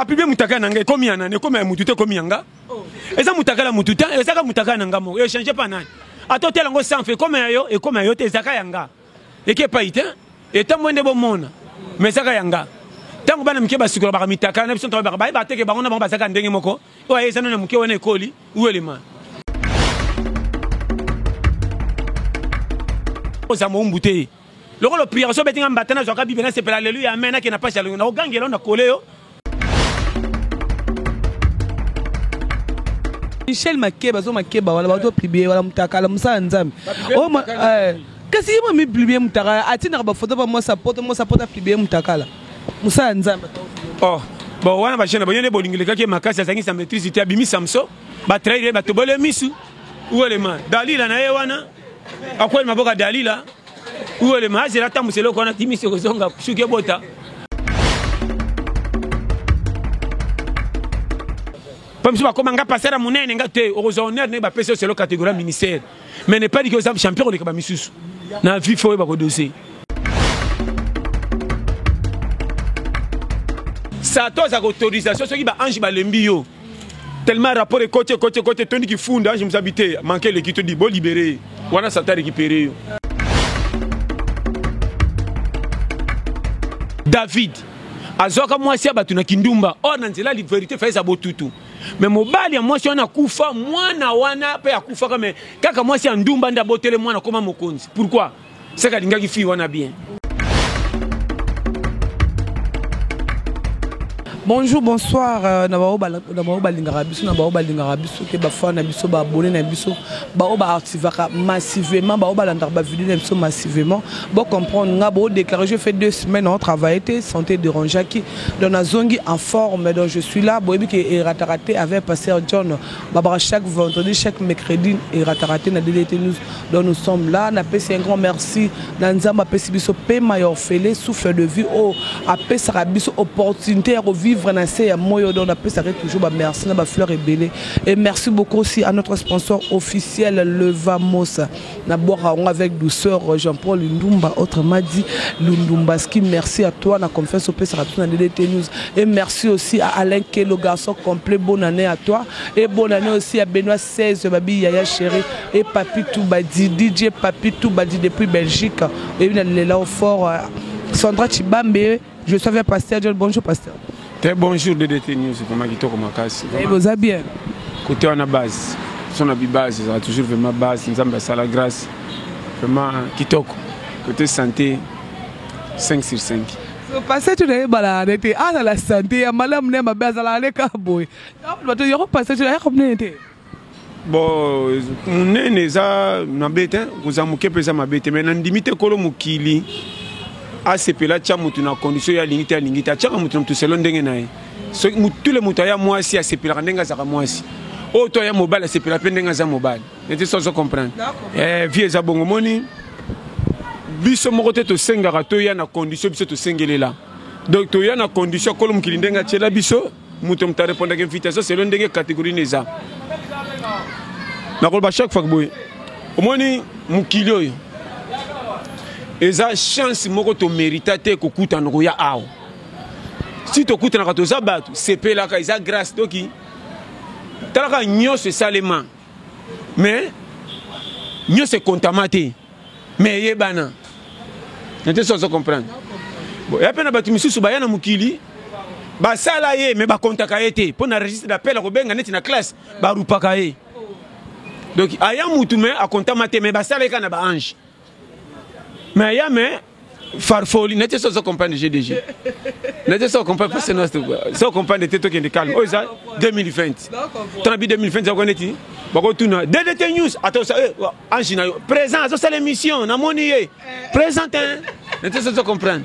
A publié Moutaka Nanga, comme Yana, comme Moutouté, comme Yanga. Et ça Moutaka la Moutouta, et ça Moutaka Nanga, et changez pas nan. A toi, tel sans fait comme un yo, et comme un yo, t'es Zaka Yanga. Et qui est pas été, et tant moins de bon monde. Mais Zaka Yanga. Tant que Banam Keba Sukura Bamitaka, n'a pas de travail, que Barona Bambasaka Ndengimoko, ou à Esan Mouké, Koli, ou Elima. Aux amours bouteilles. Le rôle de prière, so betting en battant, so kabi bena c'est alléluia, amen, qui n'a pas chalé, on a gagné, on a collé. Michel Makeba, so Makeba, wala bato publier, wala Moutaka, la Moussa Nzam. Oh, qu'est-ce qu'il m'a mis publier Moutaka? A-t-il une photo pour moi, sa pote à publier Moutaka là? Moussa Nzam. Oh, bon, on a pas chaîne, bon, il y a des bolingles, qui est ma casse, ça qui maîtrise, il y a Bimi Samso, ba traire, ba tobole misu. Où est le man? Dalila na yewana. À quoi il m'a beaucoup Dalila? Où est le man? C'est la table, c'est là qu'on a timé sur le zonga, chouké bota. Comme si on a passé à mon nez, on a passé sur la catégorie ministère. Mais n'est pas dit que vous êtes champion de Kabamissus. Dans la vie, il faut pas dossier. Ça a tous autorisation, ce qui va Ange Balembio. Tellement rapport et côté, Tony qui fonde, je me suis habité, manqué le qui te dit, bon libéré, on a ça récupéré. David, azoka moi si abatuna kindumba, oh nanzela la vérité fait ça tout. Mais mobali moi si on a kufa, moi na wana pe akufa comme kaka moi si ndumba nda botele moi na koma mokonzi. Pourquoi? C'est que linga qui fi wana bien. Bonjour, bonsoir. Nabao balingarabiso, nabao balingarabiso, ke bafa na biso ba abonné na biso, bao ba activaka massivement, bao balandar ba vidéo na biso massivement. Bon comprendre, nga bo déclarer, je fais 2 semaines en travail, santé dérangée qui dans la zongi en forme, donc je suis là. Boyebi qui est rataraté avec pasteur John. Babara chaque vendredi, chaque mercredi est rataraté na DDT News. Donc nous sommes là. Na pesi un grand merci. Nanzama pesi biso pe mayor fele souffle de vie au apé sarabiso opportunité à revivre. Donc toujours merci à Fleur et Bélé et merci beaucoup aussi à notre sponsor officiel le Vamos avec douceur Jean-Paul Lundumba autrement dit Lundumbaski. Merci à toi na confiance au PSRAP DDT News et merci aussi à Alain K le garçon complet. Bonne année à toi et bonne année aussi à Benoît 16 Babi Yaya Chéri et Papi Toubadi DJ Papi Toubadi depuis Belgique et il est là au fort Sandra Chibambe. Je suis avec Pasteur John. Bonjour Pasteur. Très bonjour de DDT News, c'est vraiment Kitoko Makasi. Et vous allez bien? Côté on a base, son habit base, ça a toujours vraiment base, nous avons la grâce, vraiment Kitoko. Côté santé, 5 sur 5. Vous passez tout le temps à la santé, à madame n'est ma base à la lécaboy. Il y a passé tout le temps. Bon, on est déjà na bête, vous avez moqué pesa ma bête, mais on limite kolo mukili. ACP là tcha mutu na condition ya lingita lingita tcha mutu mtu selon ndenge nae so mutu le mutu ya mwasi ACP la ndenga za mwasi o to ya mobile ACP la pendenga za mobile neti so comprendre vie za bongo moni biso moko te to senga to ya na condition biso to sengelela donc to ya na condition ko lu kilindenga tchela biso mutu mta répondre que invitation selon ndenge catégorie neza na ko ba chaque fois boy omoni mukilio yo eza chance moko to mérita te ko kuta no ya awo si to kuta na ka to za batu CP la ka eza grâce toki talaka nyose salema mais nyose kontamate mais yebana nete so comprendre bon ya pena batu misusu ba yana mukili ba sala ye mais ba kontaka ete pour na registre d'appel ko benga neti na classe ba rupaka ye donc aya mutu mais a kontamate mais ba sala ka na ba ange. Mais il y a farfoli, n'était pas comprendre de GDG. N'était pas comprendre parce que c'est ça comprendre de Teto qui est calme. Oh ça 2020. Tranbi 2020 ça connaît tu. Bako tuna DDT News attention Angina présent ça c'est l'émission na moni présent n'était pas comprendre.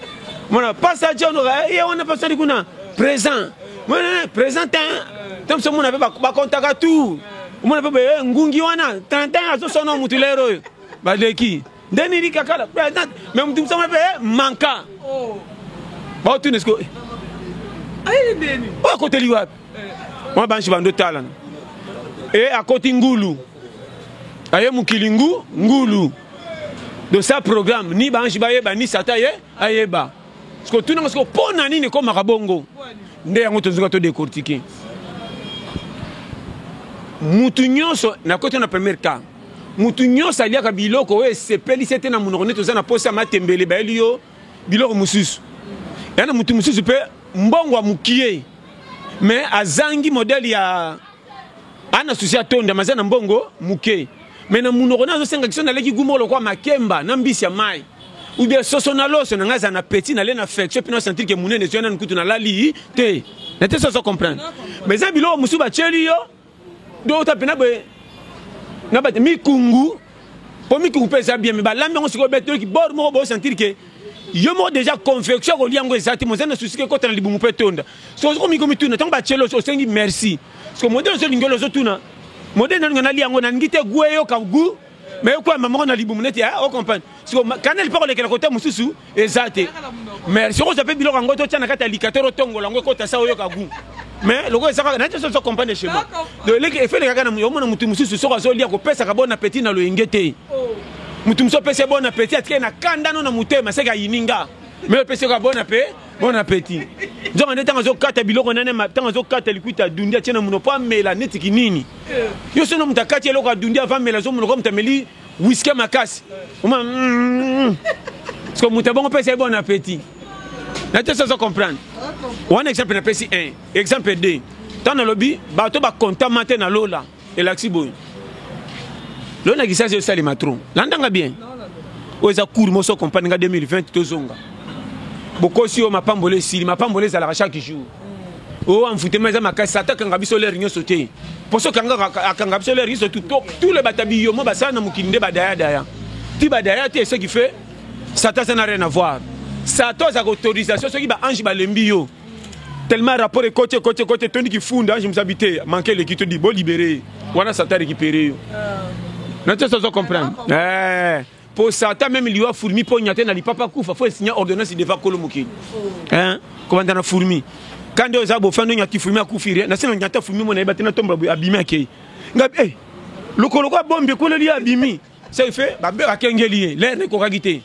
Mon passage on a passé kuna présent. Mon présent tant que mon avait ba contact tout. Mon avait ngungi wana 30 ans ça son mutulero ba de qui Deniri kakala président même tu me fait manquant. Bon tu n'est-ce que aïe deni à côté liwa moi banchi bando talana et à côté ngulu aye mukilingu ngulu de ça programme ni banchi baye ba ni sataye ayeba parce que tout n'a parce que pour nani ne comme marabongo nde yango tozoka to décortiquer mutu nyonso na côté na premier cas mutu nyonso aliaka biloko oyo esepelisi ete na monoko nde toza na posa matembele bayeli yo biloko mosusu ya na mutu mosusu mpe mbongo amukie mais azangi modèle ya ana susi atonda maza na mbongo muke mais na monoko na azosenga kiso naleki gumolo kwa makemba na mbisi ya mai ou bien soso na loso na ngaza na petit na le na affection puis na sentir que munene zo na nkutu na lali te na te so comprendre mais ça biloko mosusu bacheli yo do ta pena be na ba mikungu po mikungu pesa bien mais ba lambe on se ko beto ki bord mo bo sentir que yo mo déjà confection ko liango ezati mo zana souci que ko tana libumu petonda so ko mikungu tuna tango ba chelo so sengi merci parce que modèle so lingolo so tuna modèle na ngana liango na ngite gueyo ka gu mais quoi maman na libumu neti on comprend parce que quand elle parle que côté mususu ezati merci ko ça peut biloko ngoto tana kata likatero tongo lango ko ta sa oyo ka gu mais le gars ça n'a pas de comprendre chez moi donc les effets les gars na yo mona mutu mususu so ko lia ko pesa ka bon appétit na lo ingete mutu muso pesa bon appétit atike na kanda no na mutema seka yininga mais pesa ka bon appétit donc on est dans zo kata biloko nane ma dans zo kata likuita dundia tena muno pa mela netiki nini yo sono mutakati eloko ka dundia va mela zo muno ko mutameli whisky makasi uma parce que mutabongo pesa bon appétit na te ça comprendre un exemple na pesi 1 exemple 2 tant na lobby bato ba contamate na lola elaxi boy lona ki ça c'est ça les matron landanga bien oza cour mo so compagnie nga 2020 tozonga bokosi o mapambole sili mapambole za la chaque jour o amfute meza makasi ataka nga biso l'air nyoso te poso kanga akanga biso l'air nyoso tout le batabi yo mo basana mukinde badaya daya ti badaya te ce qui fait ça n'a rien à voir ça a autorisation ceux qui ba ange ba lembi yo tellement rapport côté toni qui fonde ange m'habiter manquer le qui te dit bon libérer wana ça t'a récupéré yo na tu ça comprendre pour ça ta même liwa fourmi pour nyate na li papa kufa faut signer ordonnance devant kolomoki hein commandant na fourmi quand deux abo fando nyati fourmi akufire na sina nyata fourmi mo na ibate na tomba abimi akei ngabe le koloko bombe ko le li abimi ça fait ba be akengeli l'air ne ko kagité.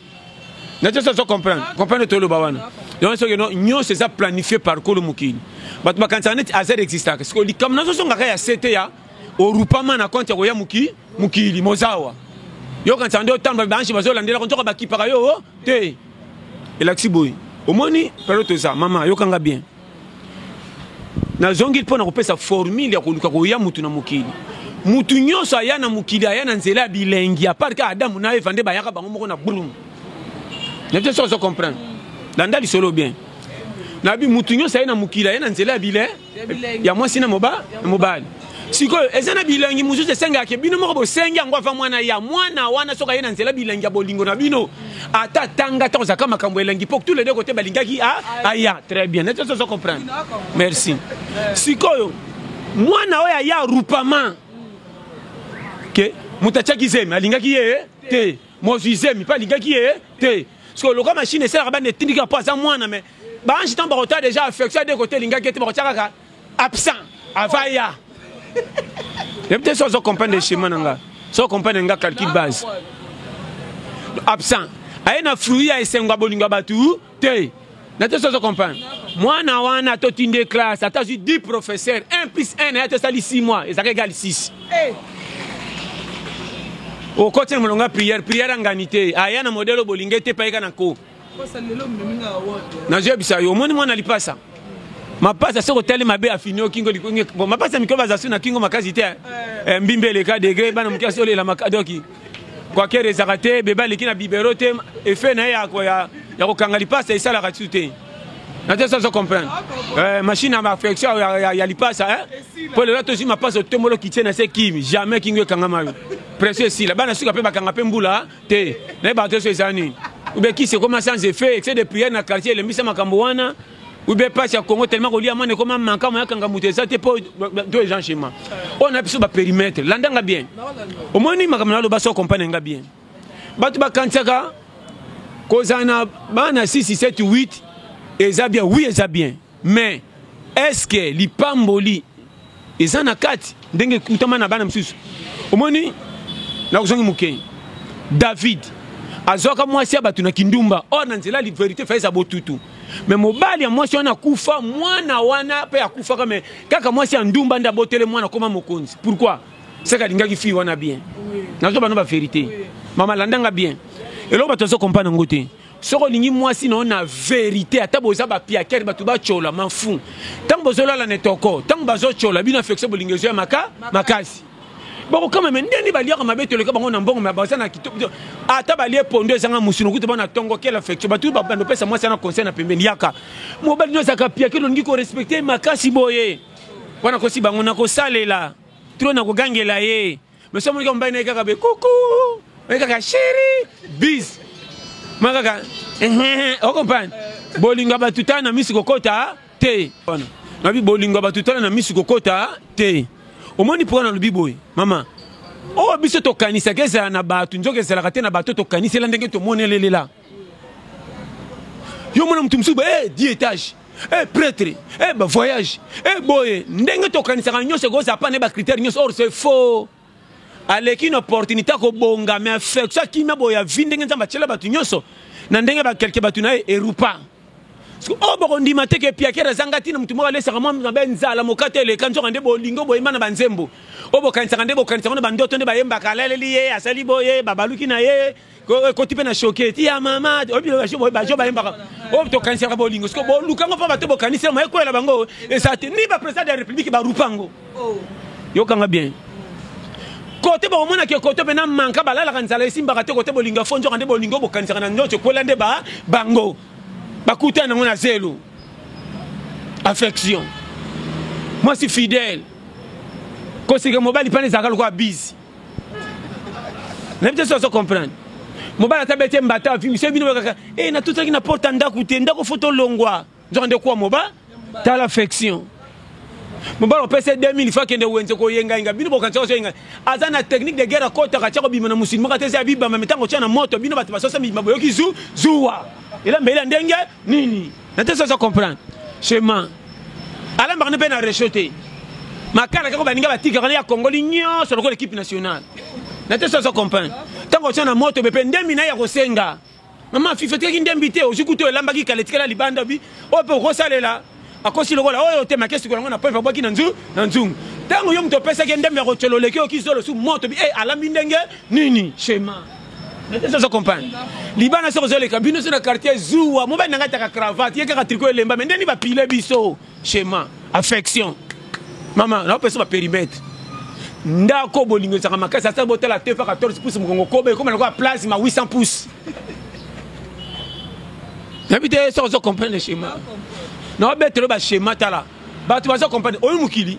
N'est-ce pas ça comprendre tout le bawana. Donc c'est que non c'est ça planifié par Kolo Mukili. But quand ça net azer existe parce que comme nous sommes à CT ya au rupama na compte ya Mukili mozawa. Yo quand ça ndo tamba banchi bazo landela kontoka baki para yo te. Elaxi boy. Omoni peloto ça maman yo kanga bien. Na zongi pona ko pesa formule ya koluka ko ya mutu na Mukili. Mutu nyonso aya na Mukili aya na nzela bilengi a part ka Adamu na Eva nde bayaka bango moko na brum. Ne te so comprendre. Danda li solo bien. Nabi mutunyo sa na mukila yana nzela bile ya mwasi na mobali. Siko ezana bilengi muzuze senga ke bino moko bo senga ngwa fa mwana ya mwana wana soka yana nzela bilengi ya bolingo na bino ata tanga ta ozaka makambo elengi pour tous les deux côtés balingaki aya très bien. Ne te so comprendre. Merci. Siko yo mwana oya ya rupama ke mutachaki zemi alingaki ye te mozizemi pa alingaki ye te. Parce que le machine est là, il n'y a pas de moi, mais je suis déjà affecté de côté, il y a absent, avaya. Il y a peut-être ça, ça comprend des schémas, ça comprend des calculs base. Absent. Il y a un fruit, il y a un fruit, il y a ça, ça comprend. Moi, je suis une classe, je suis 10 professeurs, 1 plus 1, c'est 6 mois, et ça égale 6. Au côté de mon prière en ganité. Aya na modèle bolingete paika na ko. Na je bisa yo moni mwana lipasa. Mapasa soko tele mabe afini o kingo likonge. Bon mapasa mikoba za suna kingo makazi te. Mbimbe le ka degré bana mukasi ole la makadoki. Kwa kere zakate beba likina biberote efe na ya ko ya ko kanga lipasa isala ka tsute. Na te ça comprendre. Machine à affection ya lipasa pour le reste aussi mapasa tomolo ki tiena se kimi jamais kingo kanga mayo. Précieux si la bana suka pe bakanga pe mbula te na ba te so ezani ou be qui c'est comment sans effet excès de prière na quartier le misa makambo wana ou be pas ya Congo tellement ko lia mane comment manka mo yakanga mutesa te po deux gens chez moi on a biso ba périmètre landanga bien au moins ni makamna lo baso compagnie nga bien batu bakantsaka kozana bana 6 7 8 eza bien oui eza bien mais est-ce que lipamboli ezana kati ndenge kutama na bana msusu au moins na kuzongi muke David azoka mwasi abatu na kindumba or na nzela li vérité faisa botutu mais mobali ya mwasi wana kufa mwana wana pe akufa kama kaka mwasi ya ndumba nda botele mwana koma mokonzi. Pourquoi? C'est que dinga ki fi wana bien. Nazo ba no ba vérité. Mama landanga bien. Et là bato zo comprendre ngote. Soko lingi mwasi na na vérité ata boza ba piakere bato ba chola mafu. Tant bozola la netoko, tant bazo chola bina flexible lingezo ya makasi. Bon quand même ndeni ba liaka mabeto le ka bango na mbongo mabaza na kitoko. Ata ba lie pondo ezanga musino kuta bana tongo kela flexible bato ba no pesa mwasi na conseil na pembeni yaka. Mobali no saka piakere lingi ko respecter makasi boye. Wana ko si bango na ko salela. Trop na ko gangela ye. Mais somo ko mbaina kaka be coucou. Kaka chérie, bis. Makaka on comprend. Bolinga batuta na misi kokota te. Na bi bolinga batuta na misi kokota te. Omoni pour na lobi boy. Mama. O biso to kanisa keza na batu njoke zela kate na batu to kanisa ndenge to monelele la. Yo mona mtu msuba 10 étages. Prêtre, ba voyage. Boy, ndenge to kanisa ka nyose goza pa ne ba critères nyose or c'est faux. Aleki une opportunité ko bonga mais fait ça qui m'a boya vindenge nzamba tshela batu nyonso na ndenge ba quelque batu na erupa parce que o bokondi mateke piakera zangati na mutumo alesa kama mbenzala mokatele kanzo kande bolingo boyema banzembo o bokanisa kande bokanisa kande bandoto nde bayemba kaleli ye asali boye babaluki na ye ko tipe na choquette ya mama o bi ba jo bayemba o to kanisa ka bolingo parce que bo lukango pa bato bokanisa mo ekwela bango et ça ni ba président de la république ba rupango yo kanga bien. Côté bon mona ke côté bena manka balala kanzala esimba kate côté bolinga fonjo kande bolingo bokanisa kana nyocho kola nde ba bango bakuta na ngona zelo affection moi si fidèle ko sike mobali pane zakalo kwa busy n'importe ça comprendre mobali tabete mbata vi monsieur bino kaka na tout ça qui n'apporte ndako te ndako photo longwa njonde kwa moba ta l'affection. Mobalo pesa 2000 fois kende wenze ko yenga inga bino bokanza ko yenga azana technique de guerre kota ka chako bimana musulman ka tese biba mametango chana moto bino batu basosa mi maboyoki zuwa ila mbele ndenge nini na tese ça comprendre chemin ala mbarne pe na rechoter makala ka baninga batika kana ya Congo linyo sur l'équipe nationale na tese ça comprendre tango chana moto bepe ndemi na ya kosenga mama fifa teki ndembite ojikuto elambaki kaletikala libanda bi ope ko salela akosi lokola oyo te makesi ko ngona point fa na nzungu tango yo mto pesa ke ndembe ko chololeki okizolo su moto bi alambi ndenge nini schéma mais ça se comprend libana so zole kabino sur le quartier zuwa mo ba nanga ta cravate yeka ka tricot elemba mais ndeni ba pile biso schéma affection mama na pesa ba périmètre ndako bolingo saka makasi sa botela te fa 14 pouces mo kobe comme na ko place ma 800 pouces n'habite ça se comprend le schéma. Non, betre ba schéma tala. Batu baza comprendre oyo mukili.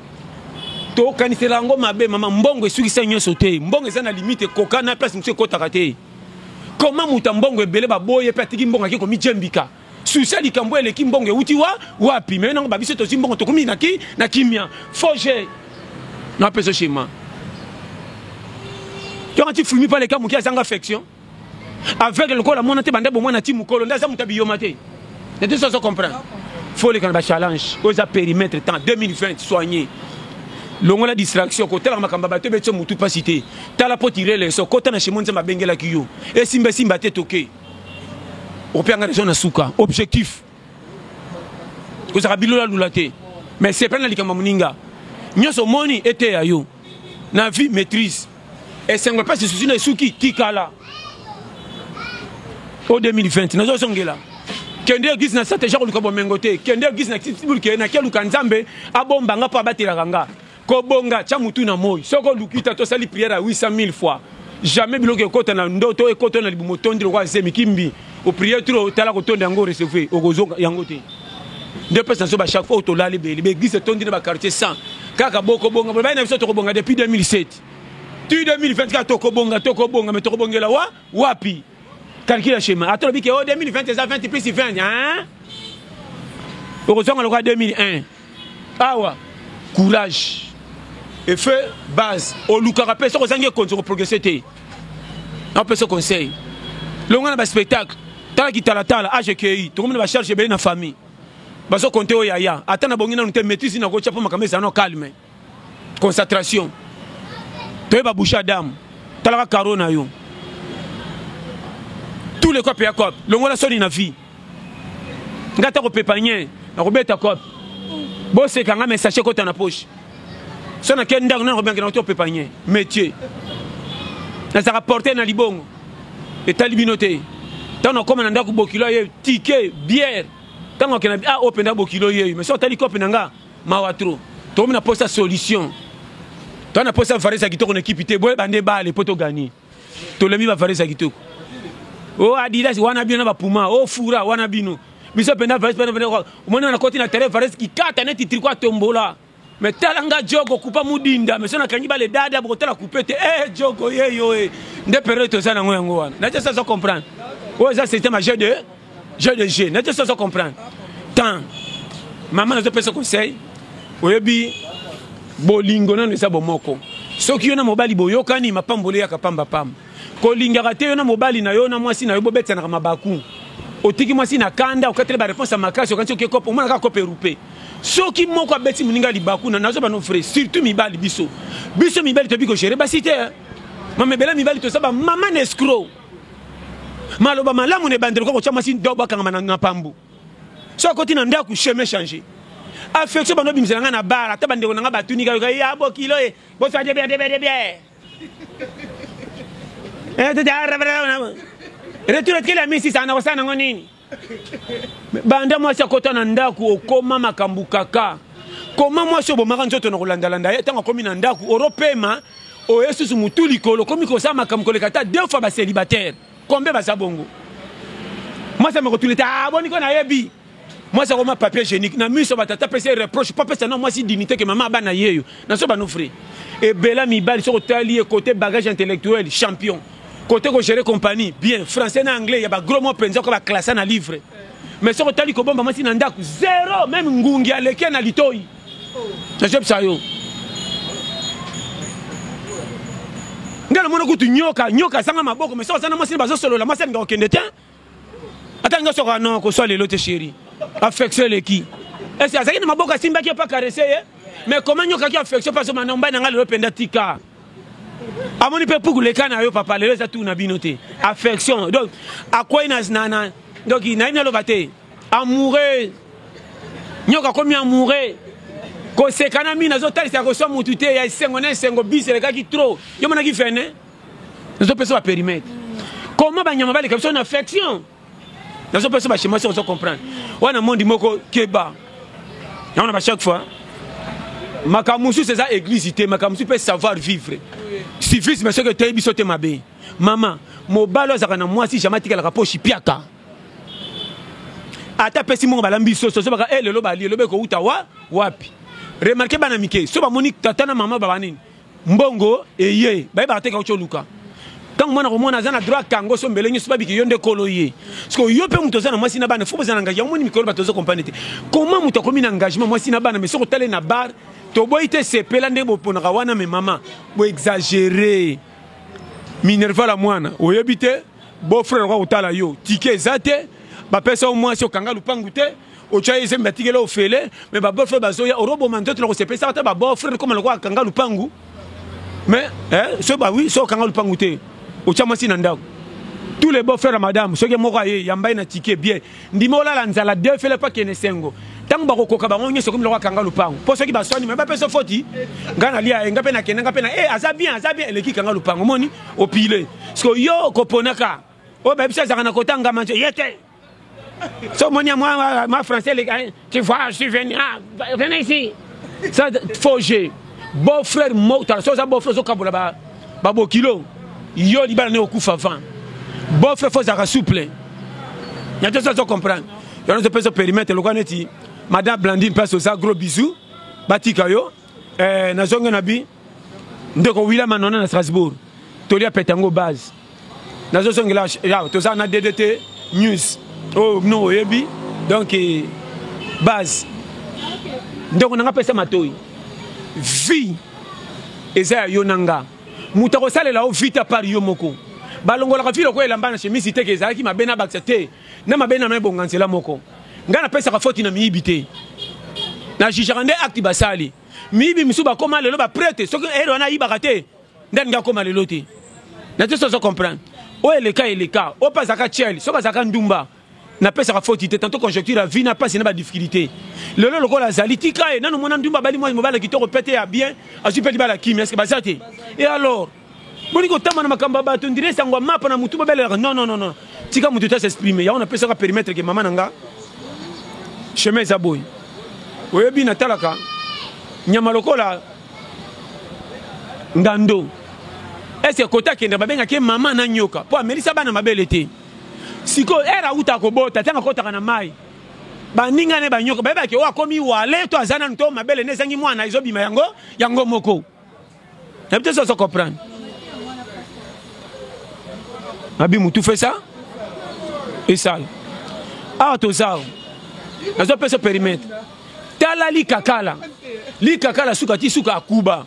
To kanisela ngo mabe mama mbongo esukisa nyonso te. Mbongo eza na limite koka na place monsieur kotaka te. Comment muta mbongo ebele ba boye pe atiki mbongo akiko mijembika. Susa likambo eleki mbongo uti wapi mais non ba biso to zimbongo to komi na kimia. Foge. Non peso schéma. Tu as filmé par les cas muki azanga affection. Avec le kola mona te bande bo mona ti mukolo ndaza mutabi yomate. De tout ça se comprend. Faut les canaux challenge aux périmètres temps 2020 soigné longola distraction côté la makamba bato beto mutu pas cité tala po tirer les so côté na chemonza mabengela kiyo et simba te toké au panga raison na suka objectif ko za bilola lulate mais c'est pas na likama muninga nyoso moni était ayo na vie maîtrise et c'est pas souci na suki tikala au 2020 na zo songela kende gis na stratégie ko luka bomengote kende gis na tibulke na kelu kanzambe abomba nga pa batela kanga ko bonga cha mutu na moyi soko lukita to sali prière à 800 000 fois jamais biloke kota na ndoto e kota na libumo tondiro kwa zemi kimbi o prière trop tala ko tonda ngo recevoir o gozo yangote deux personnes ba chaque fois to la libé gis tondiro ba quartier 100 kaka boko bonga ba na biso to ko bonga depuis 2007 tu 2024 to ko bonga mais to ko bongela wapi calcule le schéma. Attends, il y a 2020, c'est 20 plus 20. Hein? Heureusement, on a 2001. Ah ouais. Courage. Et fait base. Au Lucarapé, ça, on a progressé. On peut se conseiller. Le monde a un spectacle. Tala qui tala tala, AGKI. Tout le monde va chercher bien la famille. Baso compter au yaya. Attends, on a une maîtrise, on a un peu de calme. Concentration. Tu vas boucher à dame. Tala carona yo. Tous les copes et à copes. Le monde a sonné une vie. ngata ko pepanye na ko beta cop bo se kanga mais sachet ko na poche so na ken ndako na ko benga na to pepanye métier na ça rapporter na libongo et talibinoté tant on comme na ndako bokilo ye ticket bière tant on kena a open na bokilo ye mais so tali cop nanga mawatro to na poste solution to na poste faresa kitoko na équipe té boy bande bale poto gagner to lemi ba faresa kitoko oh Adidas wana bino ba Puma oh Fura wana bino biso penda Fares penda mona na koti na terrain Fares ki kata neti triko tombola mais talanga jogo kupa mudinda mais sona kanyi ba le dada bo tala kupete jogo yeyo nde période ça na ngo wana na ça ça comprendre oh ça c'était ma jeu de jeu na ça ça comprendre tant maman na zo pesa conseil oyebi bolingo na nesa bomoko soki yona mobali boyokani mapambole ya kapamba pamba kolingaka te yona mobali na yona mwasi na yo bobetana mabaku otiki mwasi na kanda okatele ba réponse à makasi okanti oke kopo mona ka kope rupe soki moko abeti muninga libaku na nazo ba no frère surtout mibali biso mibali to biko gérer ba cité mama bela mibali to saba mama nescro maloba malamu ne bandelo ko chama si doba kanga na pambu so koti na ndaku chemin changer affection bano bimzelanga na bara ta bandeko nga batunika yo ya bokilo bo fa de bien retour que la misi sana wasana ngonini banda mwasi akota na ndaku okoma makambu kaka koma mwasi obomaka nzoto na kolandalanda ye tanga komi na ndaku oropema o yesusu mutuli kolo komi kosa makambu koleka ta deux fois ba célibataire combien ba sabongo mwasi makotuleta boni ko na yebi mwasi akoma papier génique na miso batata pese reproche pas pesa na mwasi dignité que maman bana yeyo na so ba no frère et bela mibali so tali côté bagage intellectuel champion côté ko gérer compagnie bien français na anglais ya ba gros mot penza ko ba classe na livre mais so tali ko bomba masi na ndaku zéro même ngungi aleke na litoi na job sayo ngala mona kutu nyoka sanga maboko mais so sana masi bazo solo la masi nga okende te atanga so kana ko so lelo te chéri affection leki est-ce que ça na maboko simba ki pas caresser mais comment nyoka ki affection parce que manomba na ngalo penda tika amoni pe pour le kana yo papa lelo ça tout na binoté affection donc à quoi ina nana donc ina ina lo baté amoureux nyoka komi amoureux ko se kana mi nazo tali sa ko so mututé ya sengo bis le ka ki trop yo mona ki fene nazo peso ba périmètre comment ba nyama ba le caption affection nazo peso ba chez so comprendre wana mondi moko keba ya on a chaque fois makamusu c'est ça églisité makamusu peut savoir vivre civisme mais ce que tu biso te mabe maman mobalo zaka na mwasi jamati kala pochi piaka ata pesi mo balambi so baka lelo bali lobe ko uta wapi remarquez bana mike so ba monique tata na mama baba nini mbongo eye ba ba te ka choluka tant mona ko mona zana droit kango so mbelenyi so babiki yonde koloye parce que yo pe muto zana mwasi na bana faut zana engagement moni mikolo batozo compagnie te comment muto komi na engagement mwasi na bana mais so ko tale na bar to boite sepela ndebo pona wana me mama bo exagérer minerva la mwana oyebite beau frère ko utala yo ticket zate ba pesa au moins so kanga lupangu te o chaye zemba ticket lo fele mais ba beau frère bazo ya orobo manto to ko sepesa ta ba beau frère comme le ko kanga lupangu mais so ba oui so kanga lupangu te o chama si ndako tous les beaux frères madame so ke moko ye yamba na ticket bien ndimo la nzala deux fele pas kene sengo tant ba kokoka bango nyeso comme le roi kanga lupango pour ceux qui ba soigner mais ba peso foti ngana lia ngape na kena ngape na aza bien eleki kanga lupango moni au pile parce que yo koponaka o ba bisa zaka na kotanga manche yete so moni moi ma français tu vois je suis venu venez ici ça faut j'ai beau frère mota so ça beau frère so kabola ba bokilo yo libala ne okufa vent beau frère faut zaka souple ya tout ça so comprendre yo ne peut se périmètre le connaître Madame Blandine passe aux gros bisous. Batika yo. Na zonga nabi. Ndeko wila manona na Strasbourg. Tolia petango base. Na zonga la ya to ça na DDT news. Oh non yebi. Donc base. Ndeko nanga pesa matoi. Vie. Eza yo nanga. Mutako sale la o vita par yo moko. Balongola ka filo ko elamba na chemise te ke ezaki mabena baksete. Na mabena na bongansela moko. Ngana pesa ka foti na miibité na jijande acte basali miibi misuba koma lelo ba prête soki ero na ibaka te ndani nga koma lelo te na te so comprendre o eleka o pasaka cheli so pasaka ndumba n'a pas sa faute tantôt conjoncture la vie n'a pas c'est pas difficulté le lokola azali tika et nanu mona ndumba bali moi mobala qui te répéter à bien a super libala kimi est-ce que bazate et alors boniko tama na makamba ba to ndire sangwa mapa na mutu babele non tika mutu ta s'exprimer ya on appelle ça périmètre que maman nanga chemin zaboy oyebi na talaka nyama lokola ndando est-ce que kota kende babenga ke maman na nyoka po amelisa bana mabele te siko era uta kobota tanga kota na mai baninga ne banyoka baba ke wa komi wale to azana nto mabele ne zangi mwana izobima yango moko na peut-être ça comprendre abi mutu fait ça et ça ah to ça nazo pesa périmètre tala li kakala suka akuba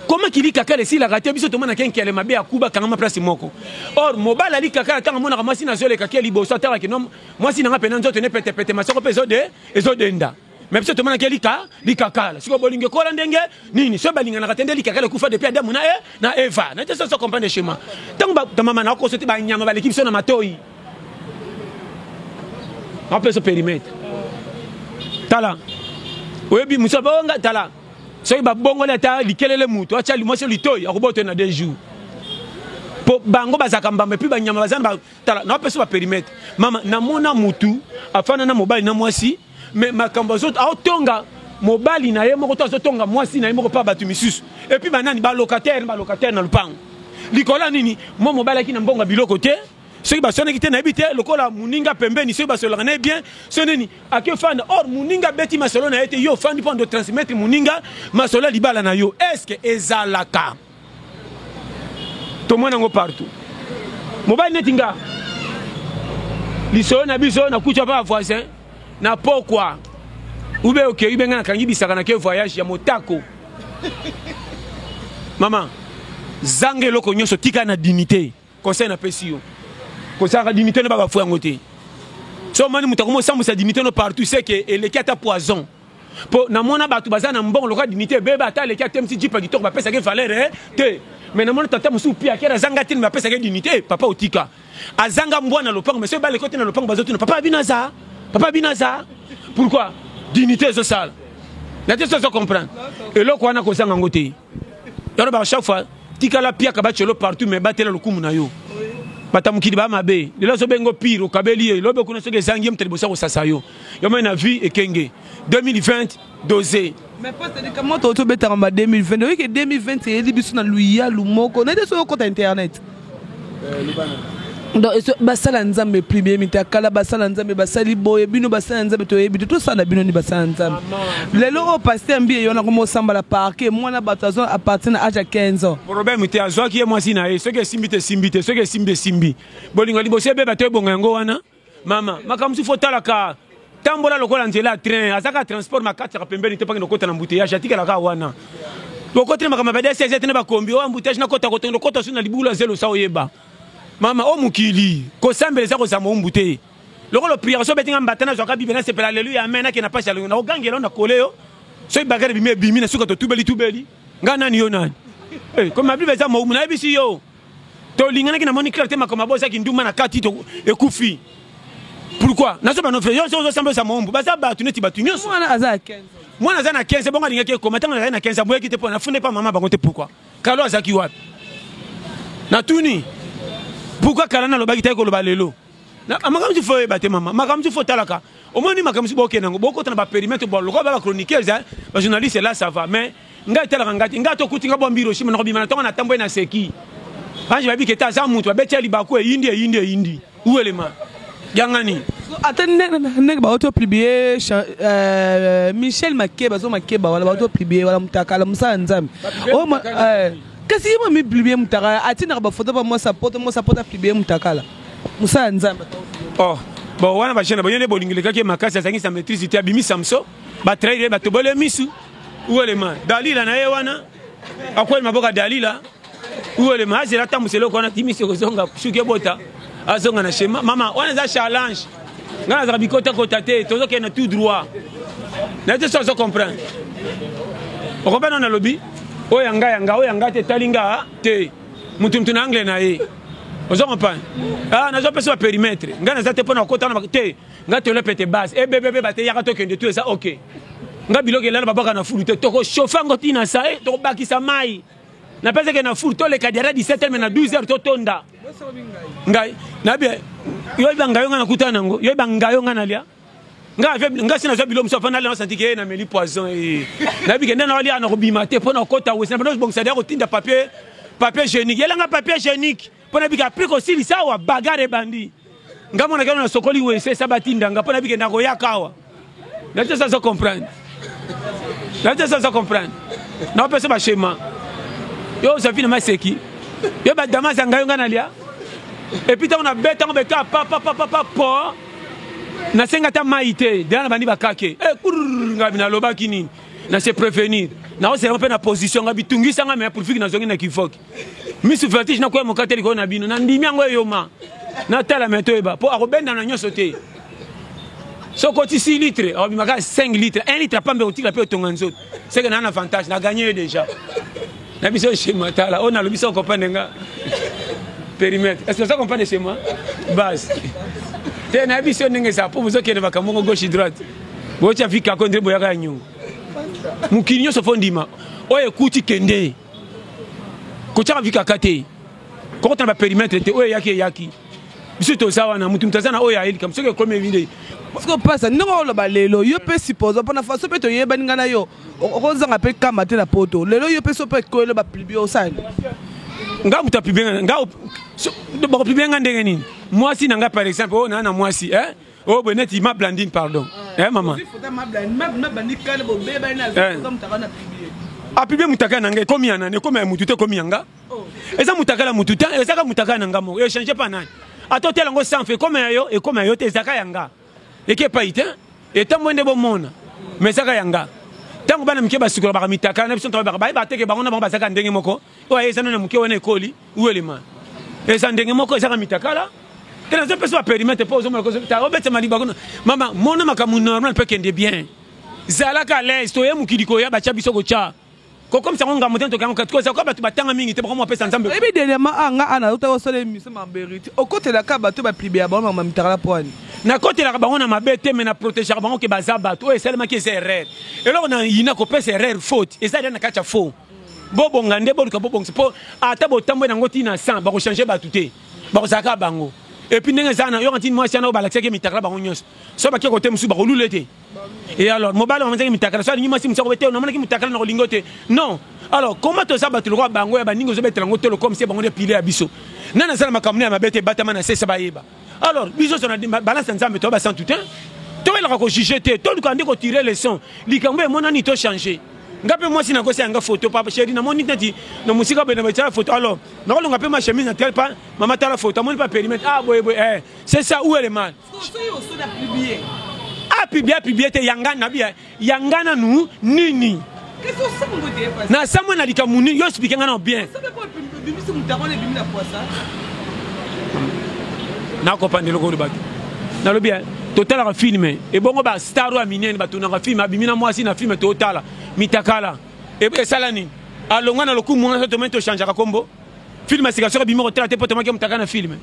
comment qu'il li kakala si la raté biso to mona kenkele mabe akuba kanga place moko or mobala li kakala tanga mona kamasi na zole kakeli boso tala ke non moi si nanga pena nzoto ne pete masoko peso de ezodenda mais biso to mona ke li kakala siko bolinge kola ndenge nini so balinga na katende li kakala kufa depuis Adam na Eva na te so comprendre schéma tango ba mama na ko sote ba nyama ba l'équipe so na matoi on peut se périmètre tala oyebi musa bonga tala soki babongo leta likelele mutu acha limwasi litoi akoboto na 2 jours po bango bazaka mbamba puis banyama bazana tala na peso ba périmètre mama namona mutu afana na mobali na mwasi mais makambo zoto aotonga mobali na ye moko to azotonga mwasi na ye moko pa batu misusu et puis banani ba locataire na lupango likola nini mo mobali ki na mbonga biloko te ceux qui basonne qui te n'habite lokola muninga pembeni ceux qui basonne na bien soneni akio fan or muninga beti masolo na été yo fan pour de transmettre muninga masolo libala na yo est-ce que ezalaka to mona ngo partout mobile netinga lisolo na biso na kucha pa voisin na pourquoi ube ok ube ngana kangi bisaka na ke voyage ya motako maman zange loko nyoso tika na dignité conseil na pesio ça la dignité ne va pas faire ngoté so mani mutakomo sambu sa dignité no partout c'est que le kata poison po na mona batu bazana mbongo loka dignité beba ata le kata mti jipa kitoko ba pesa ke valeur te mais na mona tata musu pia kera zanga tin ba pesa ke dignité papa otika azanga mbwana lopango mais so ba le côté na lopango bazotu papa binaza pourquoi dignité so sala na te so comprendre et loko wana ko sanga ngoté yoro ba chaque fois tika la pia ka ba chelo partout mais batela lokumu na yo batamukidi ba mabe lelo so bengo pire okabeli lobe kuna soke zangi mteli bosa ko sasayo yo na vie ekenge 2020 dosé mais pas c'est comment to beta en 2020 oui que 2020 c'est biso na luya lumoko na so ko internet donc basala nzambe premier mitakala basala nzambe basali boye bino basala nzambe to yebi tout ça na bino ni basala nzambe lelo pasteur mbi yo na ko samba la parquet moi na batazo appartient à âge 15 ans problème te azwa ki moi si na e soke simbite soke simbi bolingo libose be bato bonga ngo wana mama makamsu fotala ka tambola lokola nzela train azaka transport makati pembeni te pangino kota na embouteillage atika la ka wana bokotre makama ba DSZ te na ba kombi o embouteillage na kota kota suna libula zelo sa oyeba mama o mukili ko sambeleza ko zama umbute lokolo prière so betinga mbatana zo ka bibena sepela alléluia amen na kena pasha na ogangela na koleo so ibagare bimi na suka to tubeli ngana ni yo nani comme ma bible za mo na bisi yo to lingana kina moni clarté makoma boza ki nduma na kati to ekufi pourquoi na so ba no frère yo so sambela za mombu baza batu neti batu nyoso mwana aza 15 mwana aza na 15 bonga lingaki ko matanga na 15 boye kite po na funde pa mama bangote pourquoi kalo azaki wapi na tuni pourquoi kalana lo bagita ko lo balelo na makamzi fo ebate mama makamzi fo talaka au moins ni makamzi boke nango boko tana ba périmètre bo lo ko ba chroniqueurs ba journaliste là ça va mais ngai talaka ngati ngato kutinga bo mbiro shima na ko bimana tonga na tambo na seki anje babi keta za mutu ba beti ali bako indi uelema yangani attendez ne ba auto publier Michel Makeba wala ba auto publier wala mutakala musa nzambe o kasi yema mi publier mutaka atina ba photo ba mo support publier mutakala musa nzamba oh bon wana ba chena boyene bolingile kake makasi azangi sa maîtrise te abimi samso ba traire ba tobole misu uelema dalila na ye wana akweli maboka dalila uelema azira tamuselo kona timisi kozonga shuke bota azonga na shema mama wana za challenge ngana za bikota te tozo ke na tout droit na te so comprendre o comprendre na lobby oyanga te talinga te mutu na anglais na ye Vous comprenez? Ah, nous avons besoin de périmètre. Nous avons besoin de côté. Nous avons besoin de base. Et bébé, bébé, il tout ça, ok. Nous avons besoin de faire foule. Tu as chauffé un côté dans ça, tu as baki sa maille. Na pesa que na foule, tu as les cadres 17h, mais na 12h, tu tonda. Ngai, na bien. Yo bangayo ngana kutana ngo, yo bangayo ngana lia. Nga sina zo bilo msofa na le senti que na meli poison et na bi kenda na ali na robima te pona kota wese na bon ça dire tinda papier génique. Yela nga papier génique. Pona bi ka priko sili sawa bagare bandi. Nga mona kana sokoli wese sabatinda nga pona bi kenda ko yakawa. Na tesa ça comprendre. Na tesa ça comprendre. Na pesa ba schéma. Yo ça finalement c'est qui? Yo ba damasa ngayo ngana lia. Et puis on a bête on beka papa na senga ta maïté de na bandi bakake ngabi na loba kini na se prévenir na o se rompe na position ngabi tungisa nga me pour fiki na zongi na kifoki mi su vertige na ko mo kateli ko na bino na ndimi yango yoma na tala meto eba po akobenda na nyoso te so ko ti 6 litres o bi maka 5 litres 1 litre pambe o tila pe tonganzo c'est que na avantage na gagné déjà na biso chez matala on a le biso comprendre nga périmètre est-ce que ça comprend chez moi base te na biso ndenge ça pour vous qui ne va comme gauche droite bo tia fika ko ndebo yaka nyu mukinyo so fondima o ekuti kende ko tia fika kate ko ta ba périmètre te o yaki biso to sawa na mutu mtazana o ya ili comme ce que comme vide parce que passe ndongo lo ba lelo yo pe suppose pona faso pe to yeba ngana yo o zanga pe kama te na poto lelo yo pe so pe ko le ba plibio osani nga muta pibien nga ba pibien nga ndenge nini moi si nanga par exemple oh na moi si oh bonnet ma blandine pardon maman a pibien mutaka nanga komi ana ne komi mutute komi anga eza mutaka la mututa eza ka mutaka nanga mo e changer pas nani atote lango sans fait comme yo et comme yo te zaka yanga et que pas ite et tant moins de bon monde mais zaka yanga tango bana mke basukura ba mitaka na biso to ba ba teke ba ngona ba zaka ndenge moko o eza na mke wona ekoli uelema eza ndenge moko zaka mitaka la tena zo peso périmètre pose mo ko ta obete mali ba kono mama mona makamu normal peut kende bien zala ka l'aise to ye mukidiko ya ba cha biso ko cha ko comme ça on nga moto to ka ko ça ko ba batanga mingi te ba ko pesa nzambe ebi dernièrement anga ana uta osole mise mambérité o côté la ka ba to ba plibia ba mama mitaka la poani na côté la bango na mabete mais na protéger bango ke bazaba to seulement que c'est erreur et là on a ina ko pesa erreur faute et ça na kacha faux bobo ngande bo ka bobo po ata bo tambo na ngoti na 100 ba ko changer ba tuté ba ko zaka bango et puis ndenge sana yo ngati moi siana o balaxé ke mitakala bango nyos so ba ke côté musu ba ko lulete et alors mobile on ngati mitakala so ni moi si musa ko bete on mona ki mitakala na ko lingote non alors comment to zaba to bango ya baningo zo betela ngotelo comme si bango de piler abiso nana sala makamune ya mabete batama na sesa ba yeba alors biso on a balance nzambe to ba sans tout temps to il ko juger te to ko andi ko tirer les sons likambo e monani to changer ngape moi si na ko nga photo papa chéri na moni tati na musika be na ba photo alors na ko ngape ma chemise na tel pas maman ta la photo mon pas périmètre ah boy c'est ça où est le mal ah publier te yangana bia yangana nu nini na samwe na likamuni yo expliquer ngana bien na comprendre le go de bac na le bien total a filmé et bongo ba star wa minene ba tuna film abimina moi si na film total mitakala et salani alonga na lokumu na to mento changer ka kombo film asikasoko bimi hotel te poto make mutaka na film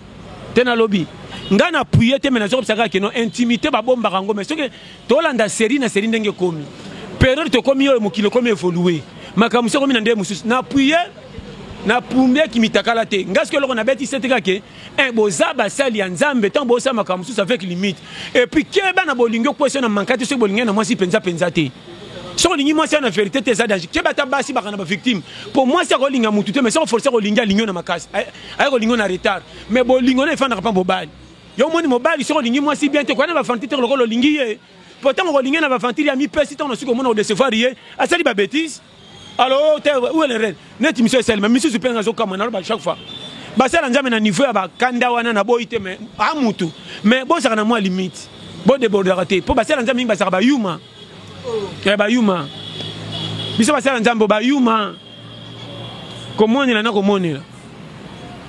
tena lobby ngana appuyer te menazo obsaka ke no intimité ba bomba kango mais soki to landa série na série ndenge komi période to komi yo mokilo komi évoluer makamuso komi na ndé mususu na appuyer na pumbe ki mitakala te ngaske loko na beti seteka ke boza basali ya nzambe tant bosa makamusu avec limite et puis keba na bolingo kwese na mankate so bolingo na mwasi penza te so lingi mwasi na vérité te za danger keba ta basi baka na ba victime pour moi ça ko linga mutu te mais ça forcer ko linga lingo na makasi ay ko lingo na retard mais bolingo na ifana pa bobali yo moni mobali so lingi mwasi bien te ko na ba fanti te ko lingi ye pourtant ko linga na ba fanti ya mi pesi ton so ko mona o décevoir ye asali ba bêtise. Alors, où est le rêve? Net monsieur Selma, monsieur super ngazo kama na ba chaque fois. Ba sala nzame na niveau ya ba kanda wana na boite mais amutu. Mais bo saka na moi limite. Bo débordera te. Po ba sala nzame ba saka ba yuma. Ya ba yuma. Biso ba sala nzambe ba yuma. Comment ni na komoni la.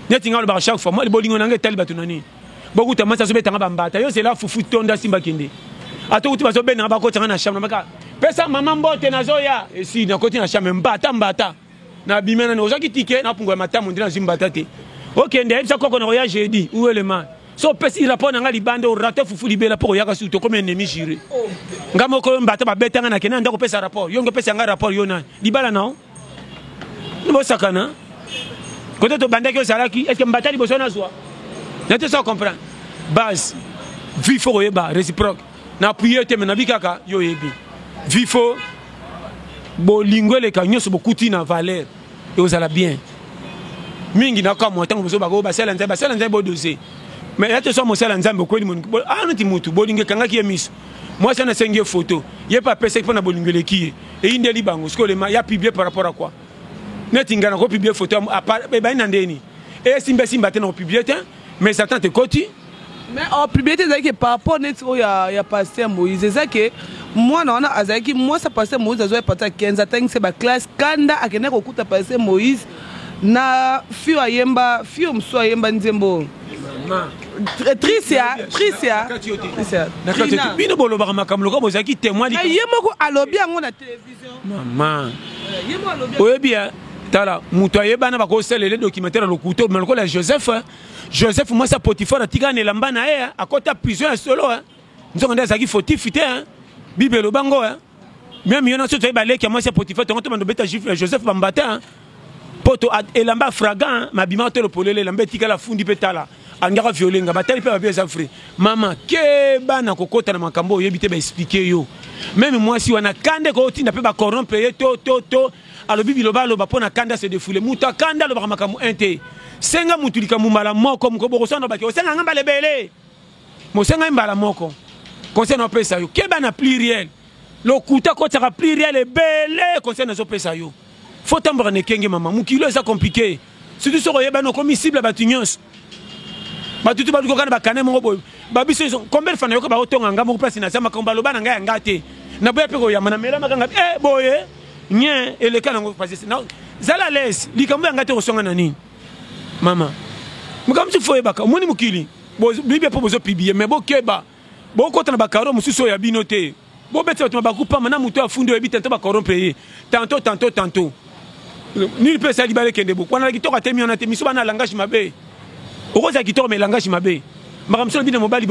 Net ngalo ba chaque fois. Moi le bolingo nanga tel batunani. Boku ta masa so betanga ba mbata. Yo c'est là fufu tonda simba kinde. Ato uti ba so bena ba ko tanga na chambre maka. Pesa maman mbote na zoya et si na côté na chambre mbata na bimena na ozaki ticket na pungwa mata mundi na zimbata te Ok, ndé ça quoi qu'on a jeudi où est le man? So pesi rapport na ngali bande au raté fufu libela pour yaka su to comme ennemi juré. Ngamo ko mbata ba betanga na kena ndako pesa rapport. Yo ngo pesa nga rapport yo na. Libala non? Nous sakana. Côté to bande que salaki, est-ce que mbata liboso na zwa? N'était ça comprendre. Base. Vifo yeba réciproque. Na appuyer te na bikaka yo yebi. Vifo bo lingwe le kanyo so bokuti na valeur et aux ala bien. Mingi na kwa motango bozo bago basela nzai bo dossier. Mais là, tu sois mon seul ensemble, quoi, ah, non, tu m'outou, bolingue, kanga qui est mis. Moi, ça n'a pas une photo. Il n'y a pas personne qui a bolingue qui et il y a des banques, il y a publié par rapport à quoi? Net ingana ko publier photo à part, ben nandeni. Et simba simba te na publier mais ça tente côté. Mais en publié c'est que par rapport net il y a pasteur Moïse, c'est ça que moi non a azaki moi ça pasteur Moïse azoe pata 15 ans c'est ba classe kanda akene ko kuta pasteur Moïse na fio ayemba fio mso ayemba nzembo. Tricia. Bino bolo ba makamlo ko bozaki témoin. Yemoko alobi yango na télévision. Maman. Yemo alobi. Oyebia tala muto ayeba na ba ko sele le documentaire le couteau mais ko la Joseph moi sa Potiphar atika ne lamba na ye akota prison solo nzongo nda zaki fotifite bibelo bango même yona so to ba leki moi sa Potiphar to mando beta Juif Joseph bambata poto elamba fragant mabima to le polele lamba tika la fundi petala angaka violenga batali pe ba bien frère maman ke bana kokota na makambo yebite ba expliquer yo même moi si wana kande ko tinda pe ba corrompre to alobi biloba lo ba pona kanda se défouler muta kanda lo ba makambo inte senga mutulika mumbala moko mko sona ba ke senga ngamba lebele mo senga mbala moko concerne pesa yo ke bana pluriel lo kuta ko tsaka pluriel ebele concerne zo pesa yo faut tambra ne kenge maman mukilo ça compliqué surtout so yeba no comme cible ba tunyos ba tutu ba kokana ba kane mo boy ba biso combien de fois yo ko ba otonga ngamba ko place na sama komba lo bana nga ngate na boya pe ko ya mana mela makanga boye nye ele kana ngo passer na zala les likambo ngate ko songa na nini mama mukamtu foye baka moni mukili bo bibia po bozo pibie mais bo keba bo kota na bakaro mususo ya binote bo beti to ba kupa mana muto afundo e bitento ba corrompre tantôt ni peut ça libale kende bo kwana kitoka temi on a temi so bana langage mabe okoza kitoka mais langage mabe makamso bina mobali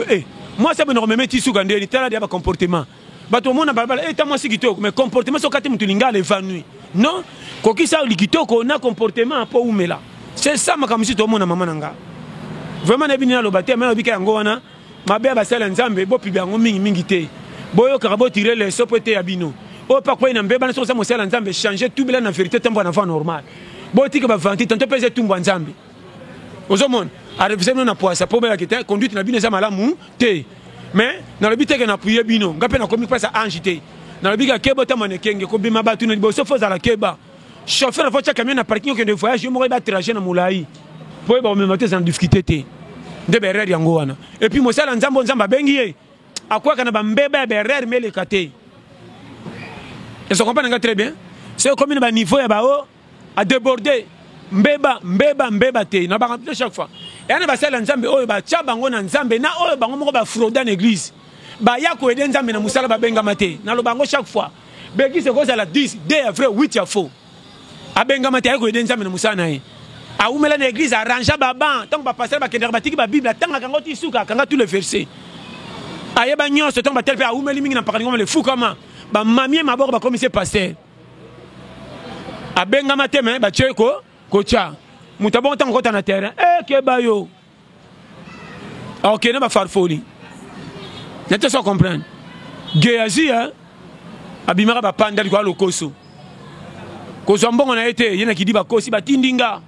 moi ça beno rememe tisu kande ni tala dia ba comportement bato mona balbala ta moi si kitoko mais comportement so kati mutu lingala évanoui non kokisa likitoko na comportement po umela. C'est ça ma kamisi to mona mama nanga. Vraiment na bina lo baté mais obika yango wana mabe ba sala nzambe bo pibi yango mingi te. Boyo karabo tirer les sopote ya bino. O pa kwa ina mbeba na so sa mo sala nzambe changer tout bela na vérité tembo na fa normal. Bo tika ba vanti tanto pese tumbo nzambe. Ozomon arrive na poisa po bela kete conduite na bino za malamu te. Mais na lobite ke na puye bino ngape na komi pesa angité. Na lobika kebo ta manekenge ko bima batu na bo so foza la keba. Chauffeur a fait camion na parking que de voyage je m'aurais trajet na moulaï pour me mettre en difficulté de berrer yango wana et puis mo sala nzambo nzamba bengi akwa kana ba mbeba berrer mais le katé et ça comprend très bien c'est comme une niveau ya ba o a déborder mbeba te na ba chaque fois et na ba sala nzambe o ba tia bango na nzambe na o bango moko ba frauder dans l'église ba ya ko aider nzambe na musala ba benga mate na lo bango chaque fois beki c'est cause à la 10 2 vrai 8 ya faux abenga mate ayeko eden nzambe na musana ye aumela na église arrangea baban tant ba passer ba kender batiki ba bible tanga kango tisuka kanga tous les versets ayeba nyonso tant ba tel pe aumeli mingi na pakani le fou comment ba mamie maboko ba commissaire pasteur abenga mate me ba cheko kocha mutabon tant ko na terrain ke ba yo OK na ba farfoli n'était pas comprendre Géasi abimara ba panda liko lokoso Kozambongo na été yena ki di ba kosi ba tindinga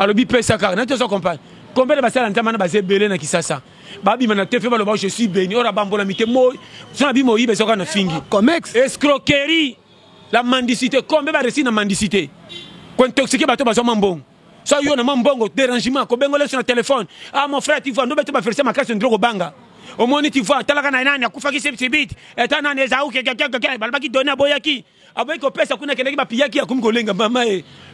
alobi pesa ka na te so comprendre combien de basala ntama na baze belé na kisasa ba bi mana te fe ba lo ba je suis béni ora bambola mité mo so bi mo yibe so kana fingi comex escroquerie la mendicité combien ba réussir na mendicité ko intoxiquer bato ba so mambongo so yo na mambongo dérangement ko bengole sur le téléphone ah mon frère tu vois no bete ba faire ma casse ndro banga au moins tu vois talaka na nani akufa ki sebit etana neza ou quelqu'un balba ki donner boyaki avec ko pesa kuna kende ki ba piyaki akum ko lenga mama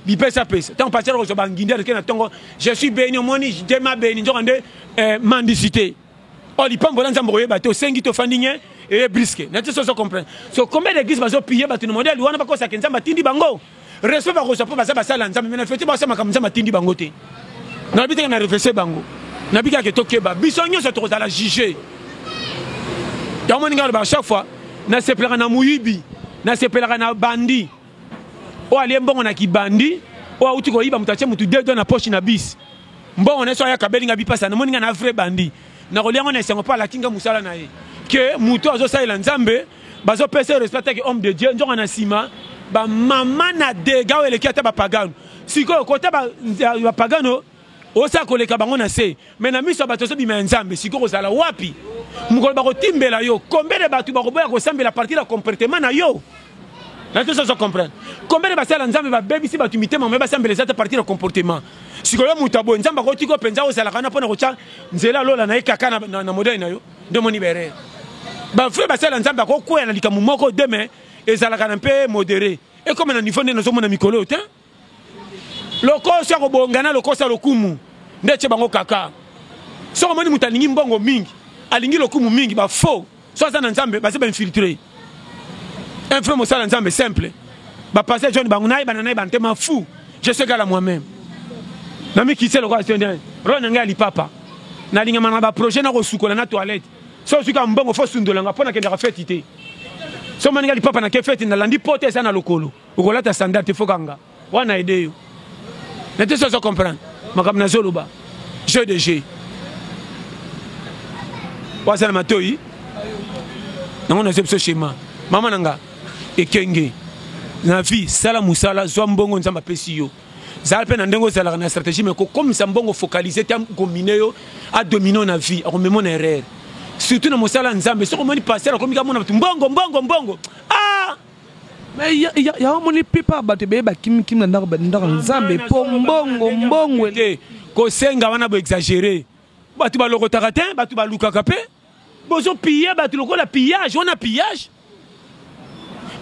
bi pesa tant passer ko so bangindere ke na tongo je suis béni au moins je ma béni ndonde mendicité o li pambola nzambo ko yeba to sengi to fandinye et brisque na te so comprendre so combien d'églises bazo piller batu no modèle wana ba ko sa kenza matindi bango respect ba ko so pa ba sala nzambe mais na fete ba sa makamza matindi bango te Na bité na réfléchir bango. Na bika ke tokeba. Biso nyonso to la juger. Ya moni ngalo ba chaque fois na sepelaka na muyibi, na sepelaka na bandi. O ali mbongo na kibandi, o auti ko yiba mutache mutu dedo na poche na bis. Mbongo na so ya kabelinga bipasa na moni na vrai bandi. Na koliango na sengo pa la kinga musala na ye. Que mutu azo salela nzambe, bazo pese respecter que homme de Dieu, njonga na sima, ba mama na dega o eleki ata ba pagano. Siko kota ba pagano, o sa koleka bango na se. Mais na miso ba toso bima nzambe, siko ko sala wapi? Mukolo ba ko timbela yo, combien de batu ba ko boya ko sambela partir la comportement na yo. Na tout ça se comprend. Combien de basala nzambe ba baby si batu mitema me ba sambela za partir la comportement. Siko yo mutabo nzamba ko tiko penza o sala kana pona ko cha nzela lola na ekaka na modèle na yo. De moni bere. Ba frère basala nzamba ko kwela likamu moko demain ezala kana mpe modéré. Et comme na niveau ne nozo mona mikolo te. Loko so ko bongana loko sa lokumu. Ndeche bango kaka. So ko moni mutalingi mbongo mingi. Alingi lokumu mingi ba faux. So za na nzambe ba se ba infiltrer. Un frère mosala nzambe simple. Ba passer John bangunai bananai bantema fou. Je sais gala moi-même. Na mi kitse loko atende. Rona ngali papa. Na linga mana ba projet na ko sukola na toilette. So suka mbongo fo sundolanga pona ke ndaka fête ité. So mani ngali papa na ke fête na landi pote sana lokolo. Ukolata standard te fokanga. Wana ide yo. Na te so comprendre. Makam na zoloba. Jeu de G. Wasala matoi. Na ngona zepso schéma. Mama nanga ekenge. Na vie sala musala zo mbongo nzamba pesi yo. Zal pe na ndengo zala na stratégie mais comme ça mbongo focaliser tam combiner yo a dominer na vie, a rememo na erreur. Surtout na musala nzambe so komoni passer comme ka mona mbongo. Ah! Mais ya moni pipa batebe ba kim na ndako nzambe po mbongo te ko senga wana bo exagérer. Batu ba loko taratin, batu ba luka kapé. Bozo piller batu loko la pillage, on a pillage.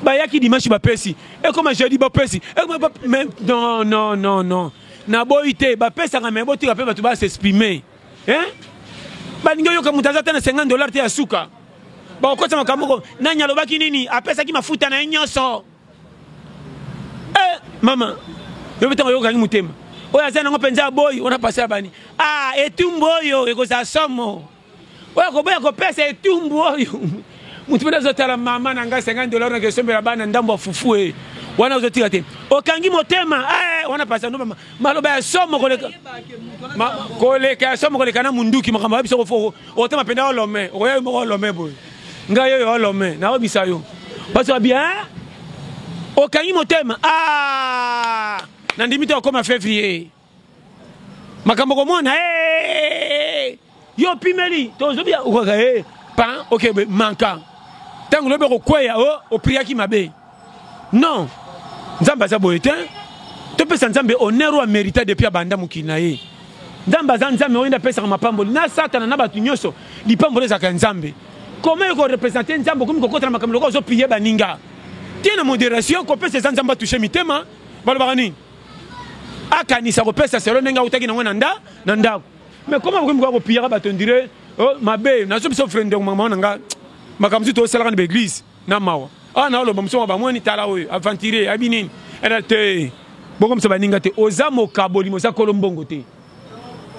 Ba yaki dimanche ba pesi. Et comme je dis ba pesi. Mais non. Na boité ba pesa ka mais botika pe batu ba s'exprimer. Hein? Ba ningo yo ka mutaza tena $50 te asuka. Ba ko tsama kamoko nanya lobaki nini? Apesa ki mafuta na nyonso. Maman. Yo betango yo ka mutema. Oya zana ngopenza boy, on a passé bani. Ah, etumbo yo ekoza somo. Oya ko boya ko pesa etumbo yo. Mutu bela zotala mama nanga $50 na kesombela bana ndambo fufu e. Wana uzotika te. Okangi motema, wana pasa no mama. Maloba ya somo koleka. Koleka somo koleka na munduki makamba biso ko fo. Otema penda olome. Oya mo olome boy. Nga yo olome. Na obisa yo. Baso bien. Okangi motema. Na ndimita koma février. Makambo ko mona yo pimeli tozobia ukoka pan OK manka. Tango lobe ko kweya o priaki mabe. Non. Nzamba za boyetin. To pesa nzambe honneur wa mérité depuis abanda mukina ye. Nzamba za nzambe oyenda pesa mapambo na satana na batu nyoso lipambo za nzambe. Comment ko représenter nzambe comme ko kotana makambo ko zo piller baninga. Tiens modération ko pesa nzamba toucher mitema. Balobaka nini? Akanisa ko pesa selo nenga utaki na ngwana nda. Mais comment vous ko piller bato ndire oh mabe na so biso frende mama nanga makamzi to sala kana église na mawa. Na lo bamso ba mwani tala oyo aventurer abinini. Te bongo msa baninga te ozamo kaboli moza kolombongo te.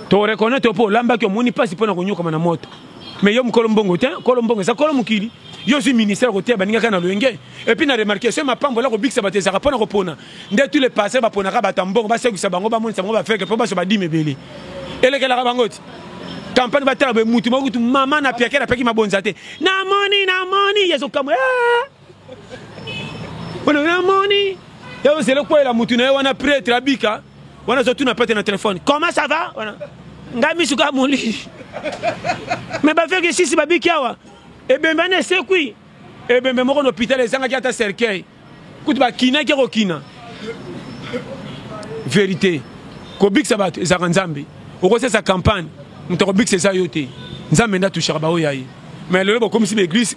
To reconnaître po lamba ki omoni pasi pona konyoka na moto. Mais yo mkolombongo te, kolombongo za kolomukili. Yo suis ministère côté baninga kana loenge. Et puis na remarqué ce mapambo la ko biksa bateza pona ko pona. Nde tous les passeurs ba pona ka batambongo ba sekisa bango ba monisa bango ba feke po ba so ba di mebele. Ele kala ka bangoti. Campagne ba tala be mutu makutu mama na piake na peki mabonza te. Na money yeso kamwe. Na money. Yo c'est le quoi la mutu na wana prêtre abika. Wana zo tu na pete na téléphone. Comment ça va? Wana. Ngami suka moli. Mais ba feke sisi ba bikiawa. Et ben bane c'est qui? Et ben moko no hôpital ezanga ki ata cercueil. Kutu ba kina ki ko kina. Vérité. Ko biksa ba ezaka nzambe. Oko sa campagne. Mutoko biksa sa yote. Nzambe nda touchera ba oyayi. Mais le comme si l'église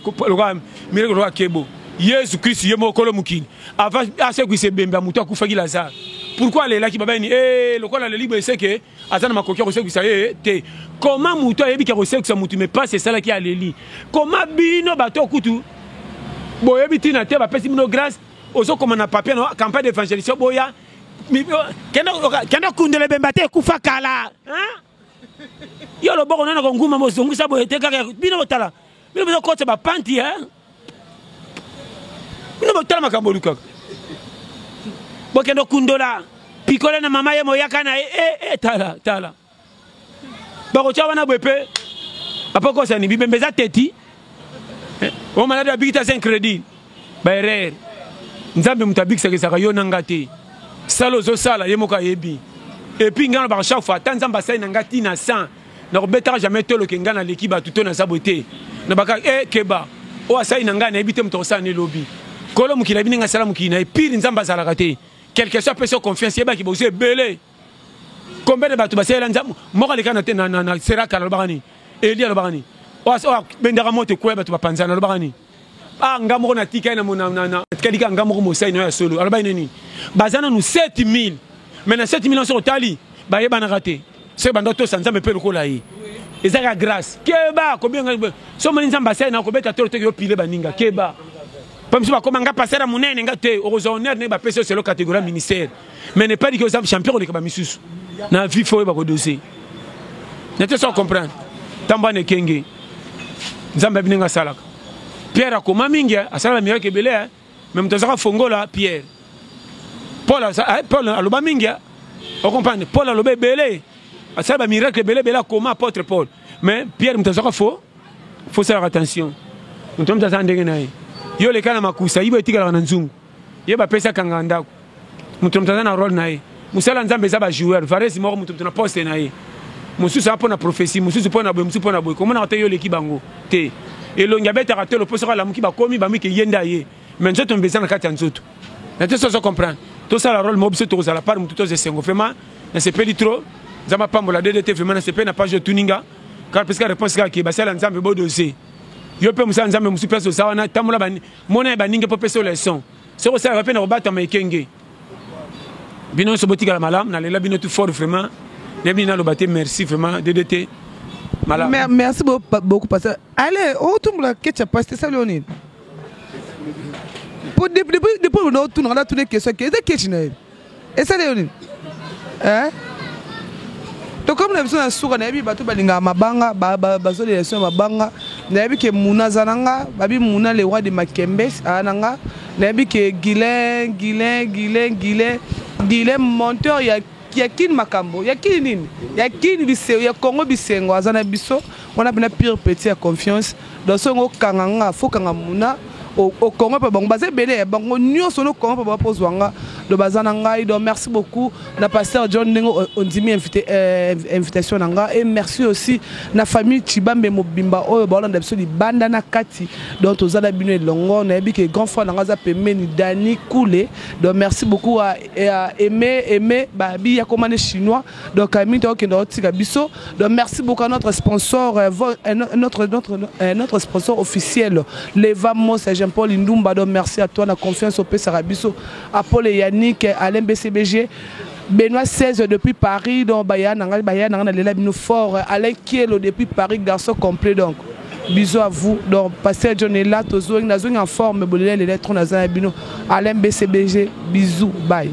mire ko kebo. Jésus Christ yemo kolo mukini. Avant ase ku se bemba mutu akufa ki Lazare. Pourquoi les là qui baba ni le kola le libre c'est que azana makoki ko se ku sa te. Comment mutu ayebi ki ko se ku sa mutu mais pas c'est ça là qui a leli. Comment bino bato kutu boyebi tina te ba pesi mino grâce ozo comme na papier no campagne d'évangélisation boya kenda kundele bembate kufa kala yo lo boko nana nguma mozongisa boye te kaka bino botala bino bezo kotsa ba panti bino botala makambo lukaka bokendo kundola pikole na mama ye moyaka na tala bako cha wana bwepe apoko sani bibembeza teti o malade abikita 5 crédit ba erreur nzambe mutabikisa kesaka yo nangate salo zo sala yemoka yebi et puis ngana ba chaque fois tant nzamba sai nangati na 100 na robeta jamais tolo ke ngana l'équipe tout na saboté na baka keba o sai nangana ebite mto sana lobby kolo mukila bininga sala mukina et puis nzamba sala kate quelque chose peut se confiance yeba ki bose belé combien de batu basela nzamba mo kale kana te na sera kala lobani elia lobani o bendera moto ko batu bapanzana lobani ngamo na tika na mona kalika ngamo mo sai no ya solo alba nini bazana nous 7000 mais na 7000 sur tali ba yeba na raté c'est bando to sanza me pelo ko la yi ezaka grâce keba ko bien so moni nzamba sai na ko beta to yo pile baninga keba pas monsieur ba nga passer à munene ngate honneur ne ba pese c'est le catégorie ministère mais n'est pas dit que ça champion de ba misusu na vie faut ba ko dossier n'était sans comprendre tamba ne kenge nzamba bininga salaka Pierre a comment mingia a sala miracle belé mais mtazaka fongola Pierre Paul a loba mingia on comprend Paul a loba belé a sala miracle belé comment apôtre Paul mais Pierre mtazaka faut faire attention mtazaka ndenge naye yo le kana makusa ibo etikala na nzungu ye ba pesa kanganda mtazaka na rôle naye musala nzambe za ba joueur varesi moko mtuna poste naye mususu apo na prophétie mususu po na boy mususu po na boy comment na te yo le kibango te et l'on y avait raté le poste la muki ba komi ba miki yenda ye mais nzoto mbeza na kati nzoto na te so comprendre tout ça la rôle mob c'est tout ça la part mututo ze sengo vraiment na se peli trop zama pambola DDT vraiment na se pe na page de tuninga car parce que réponse ka ki ba sala nzambe bo dossier yo pe musa nzambe musu place ça wana tamula ba mona ba ninge po pese leçon c'est ko ça va pe na robata ma ikenge bino so botika la malam na lela bino tout fort vraiment ne bino na lobate merci vraiment DDT. Merci beaucoup, pasteur. Allez, on tombe là, qu'est-ce que tu as passé ça, Léonide? Depuis on a toutes les questions. Qu'est-ce que tu as dit? Et ça, Léonide? Hein? Donc, comme nous avons dit, nous avons dit que nous avons dit que nous avons dit que Mouna Zananga, Mouna le roi de Makembe, nous avons dit que Guilin, monteur, il y a yakini makambo yakini nini yakini biseyo ya Congo bisengo azana biso on a bien pire petit à confiance dans son kanganga faut kanga muna au Congo pa bango bazé belé bango nyonso no Congo pa pozwanga do bazana ngai donc merci beaucoup na pasteur John Nengo on dit invitation nanga et merci aussi na famille Chibambe Mobimba oyo ba olanda biso li banda na kati donc tozala bino longo na bi que grand frère nanga za pemeni Dani Koulé donc merci beaucoup à aimer babi ya commandé chinois donc ami to kendo tika biso donc merci beaucoup à notre sponsor notre sponsor officiel Leva Mos Jean-Paul Indumba donc merci à toi na confiance au Pesarabiso Apollo Yannick Alain BCBG Benoît 16 depuis Paris donc Bayana lela bino fort Alain Kielo depuis Paris garçon complet donc bisous à vous donc pasteur John est là tozo en forme bolele les lettres na bino Alain BCBG bisous bye.